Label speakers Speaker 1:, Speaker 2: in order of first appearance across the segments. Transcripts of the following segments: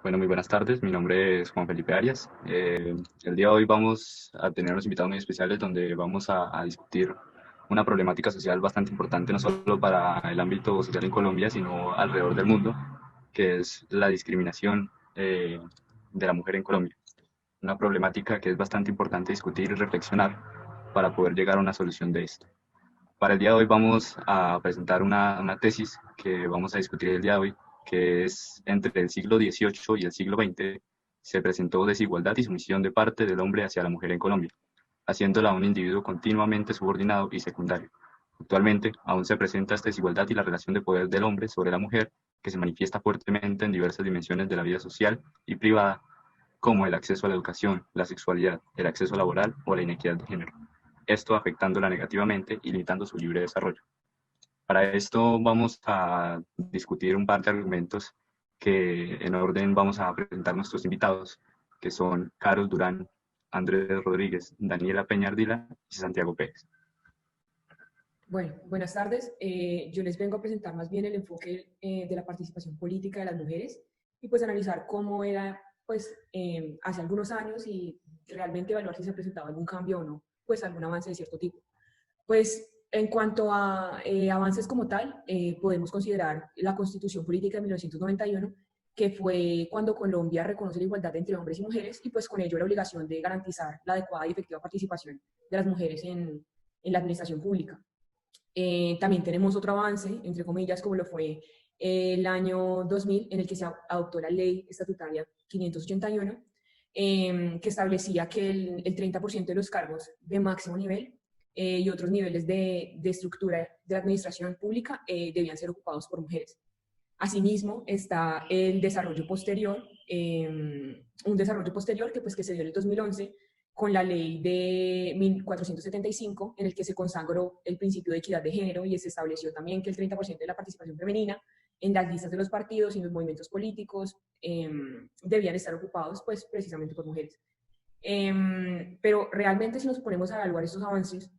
Speaker 1: Bueno, muy buenas tardes. Mi nombre es Juan Felipe Arias. El día de hoy vamos a tener unos invitados muy especiales donde vamos a discutir una problemática social bastante importante, no solo para el ámbito social en Colombia, sino alrededor del mundo, que es la discriminación de la mujer en Colombia. Una problemática que es bastante importante discutir y reflexionar para poder llegar a una solución de esto. Para el día de hoy vamos a presentar una tesis que vamos a discutir el día de hoy, que es entre el siglo XVIII y el siglo XX se presentó desigualdad y sumisión de parte del hombre hacia la mujer en Colombia, haciéndola un individuo continuamente subordinado y secundario. Actualmente aún se presenta esta desigualdad y la relación de poder del hombre sobre la mujer que se manifiesta fuertemente en diversas dimensiones de la vida social y privada, como el acceso a la educación, la sexualidad, el acceso laboral o la inequidad de género, esto afectándola negativamente y limitando su libre desarrollo. Para esto vamos a discutir un par de argumentos que en orden vamos a presentar nuestros invitados, que son Carlos Durán, Andrés Rodríguez, Daniela Peñardila y Santiago Pérez.
Speaker 2: Bueno, buenas tardes. Yo les vengo a presentar más bien el enfoque de la participación política de las mujeres y pues analizar cómo era pues hace algunos años y realmente evaluar si se ha presentado algún cambio o no, pues algún avance de cierto tipo. Pues en cuanto a avances como tal, podemos considerar la Constitución Política de 1991, que fue cuando Colombia reconoce la igualdad entre hombres y mujeres y pues con ello la obligación de garantizar la adecuada y efectiva participación de las mujeres en la administración pública. También tenemos otro avance, entre comillas, como lo fue el año 2000, en el que se adoptó la ley estatutaria 581, que establecía que el 30% de los cargos de máximo nivel y otros niveles de estructura de la administración pública debían ser ocupados por mujeres. Asimismo, está el desarrollo posterior, un desarrollo posterior que se dio en el 2011 con la ley de 1475, en el que se consagró el principio de equidad de género y se estableció también que el 30% de la participación femenina en las listas de los partidos y en los movimientos políticos debían estar ocupados pues, precisamente por mujeres. Pero realmente si nos ponemos a evaluar estos avances,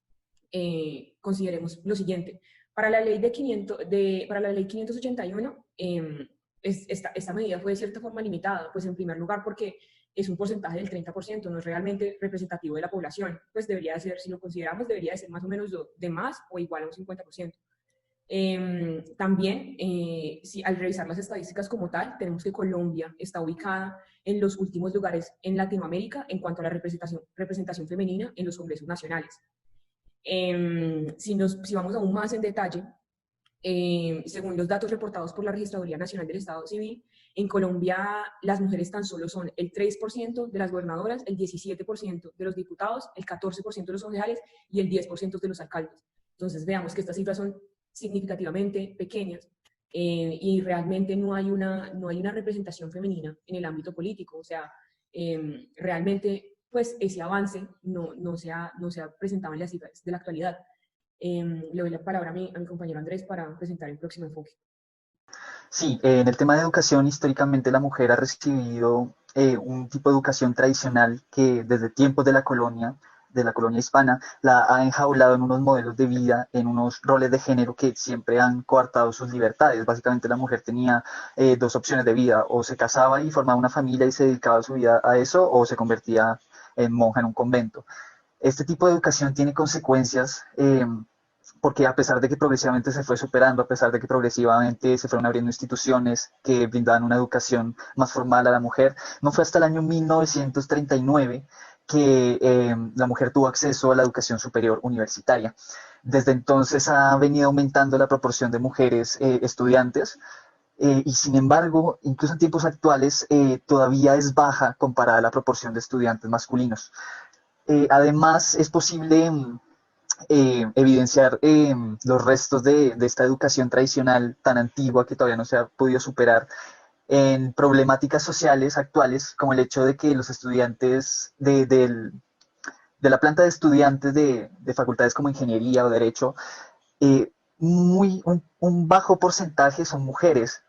Speaker 2: consideremos lo siguiente. Para la ley, para la ley 581, esta medida fue de cierta forma limitada, pues en primer lugar porque es un porcentaje del 30%, no es realmente representativo de la población, pues debería ser, si lo consideramos, debería de ser más o menos de más o igual a un 50%. También, si al revisar las estadísticas como tal, tenemos que Colombia está ubicada en los últimos lugares en Latinoamérica en cuanto a la representación femenina en los congresos nacionales. Si vamos aún más en detalle, según los datos reportados por la Registraduría Nacional del Estado Civil, en Colombia las mujeres tan solo son el 3% de las gobernadoras, el 17% de los diputados, el 14% de los concejales y el 10% de los alcaldes. Entonces veamos que estas cifras son significativamente pequeñas y realmente no hay una representación femenina en el ámbito político. O sea, realmente pues ese avance no se ha presentado en las cifras de la actualidad. Le doy la palabra a mi compañero Andrés para presentar el próximo enfoque.
Speaker 3: Sí, en el tema de educación, históricamente la mujer ha recibido un tipo de educación tradicional que desde tiempos de la colonia hispana, la ha enjaulado en unos modelos de vida, en unos roles de género que siempre han coartado sus libertades. Básicamente la mujer tenía dos opciones de vida: o se casaba y formaba una familia y se dedicaba su vida a eso, o se convertía en monja en un convento. Este tipo de educación tiene consecuencias porque a pesar de que progresivamente se fue superando, a pesar de que progresivamente se fueron abriendo instituciones que brindaban una educación más formal a la mujer, no fue hasta el año 1939 que la mujer tuvo acceso a la educación superior universitaria. Desde entonces ha venido aumentando la proporción de mujeres estudiantes, y sin embargo, incluso en tiempos actuales, todavía es baja comparada a la proporción de estudiantes masculinos. Además, es posible evidenciar los restos de esta educación tradicional tan antigua que todavía no se ha podido superar en problemáticas sociales actuales, como el hecho de que los estudiantes de la planta de estudiantes de facultades como ingeniería o derecho, un bajo porcentaje son mujeres.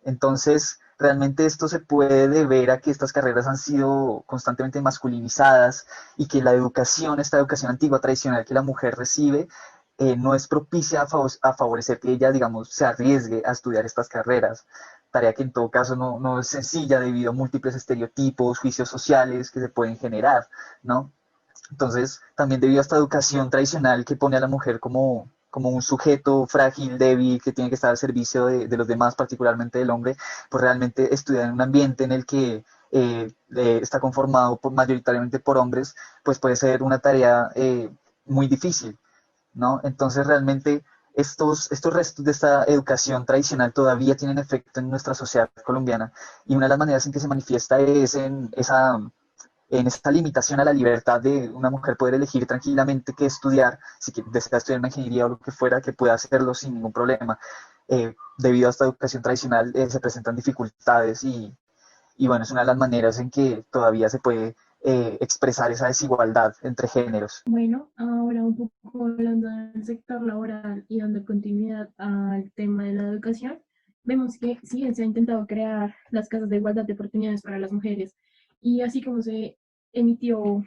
Speaker 3: Entonces, realmente esto se puede deber a que estas carreras han sido constantemente masculinizadas y que esta educación antigua, tradicional que la mujer recibe, no es propicia a favorecer que ella, digamos, se arriesgue a estudiar estas carreras. tarea que en todo caso no es sencilla debido a múltiples estereotipos, juicios sociales que se pueden generar, ¿no? Entonces, también debido a esta educación tradicional que pone a la mujer como un sujeto frágil, débil, que tiene que estar al servicio de los demás, particularmente del hombre, pues realmente estudiar en un ambiente en el que está conformado mayoritariamente por hombres, pues puede ser una tarea muy difícil, ¿no? Entonces, realmente estos restos de esta educación tradicional todavía tienen efecto en nuestra sociedad colombiana, y una de las maneras en que se manifiesta es en esta limitación a la libertad de una mujer poder elegir tranquilamente qué estudiar, si desea estudiar una ingeniería o lo que fuera, que pueda hacerlo sin ningún problema. Debido a esta educación tradicional se presentan dificultades y bueno, es una de las maneras en que todavía se puede expresar esa desigualdad entre géneros.
Speaker 4: Bueno, ahora un poco hablando del sector laboral y dando continuidad al tema de la educación, vemos que si bien se ha intentado crear las casas de igualdad de oportunidades para las mujeres, y así como se emitió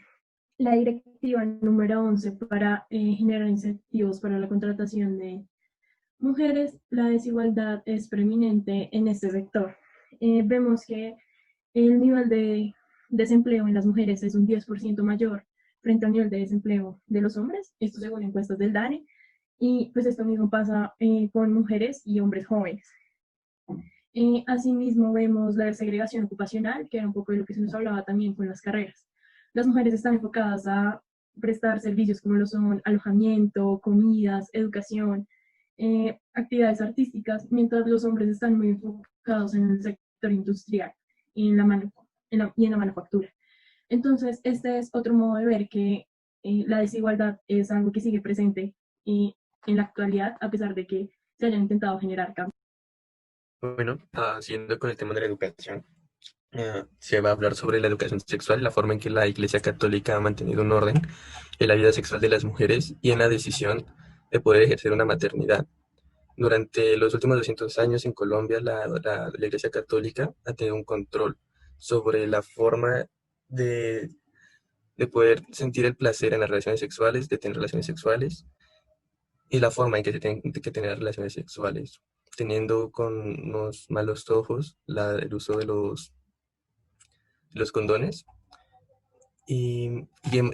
Speaker 4: la directiva número 11 para generar incentivos para la contratación de mujeres, la desigualdad es preeminente en este sector. Vemos que el nivel de desempleo en las mujeres es un 10% mayor frente al nivel de desempleo de los hombres, esto según encuestas del DANE, y pues esto mismo pasa con mujeres y hombres jóvenes. Asimismo, vemos la segregación ocupacional, que era un poco de lo que se nos hablaba también con las carreras. Las mujeres están enfocadas a prestar servicios como lo son alojamiento, comidas, educación, actividades artísticas, mientras los hombres están muy enfocados en el sector industrial y en la manufactura. Entonces, este es otro modo de ver que la desigualdad es algo que sigue presente en la actualidad, a pesar de que se hayan intentado generar cambios.
Speaker 5: Bueno, siguiendo con el tema de la educación, se va a hablar sobre la educación sexual, la forma en que la Iglesia Católica ha mantenido un orden en la vida sexual de las mujeres y en la decisión de poder ejercer una maternidad. Durante los últimos 200 años en Colombia, la Iglesia Católica ha tenido un control sobre la forma de, de poder sentir el placer en las relaciones sexuales, de tener relaciones sexuales, y la forma en que se tienen que tener relaciones sexuales, teniendo con unos malos ojos el uso de los condones. Y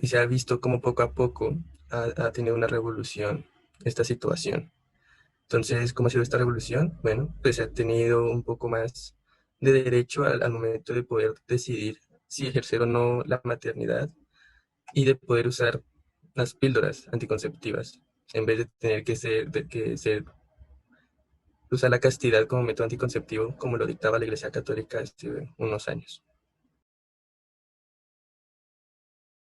Speaker 5: se ha visto como poco a poco ha tenido una revolución esta situación. Entonces, ¿cómo ha sido esta revolución? Bueno, pues se ha tenido un poco más de derecho al momento de poder decidir si ejercer o no la maternidad y de poder usar las píldoras anticonceptivas en vez de tener que usar la castidad como método anticonceptivo como lo dictaba la Iglesia Católica hace unos años.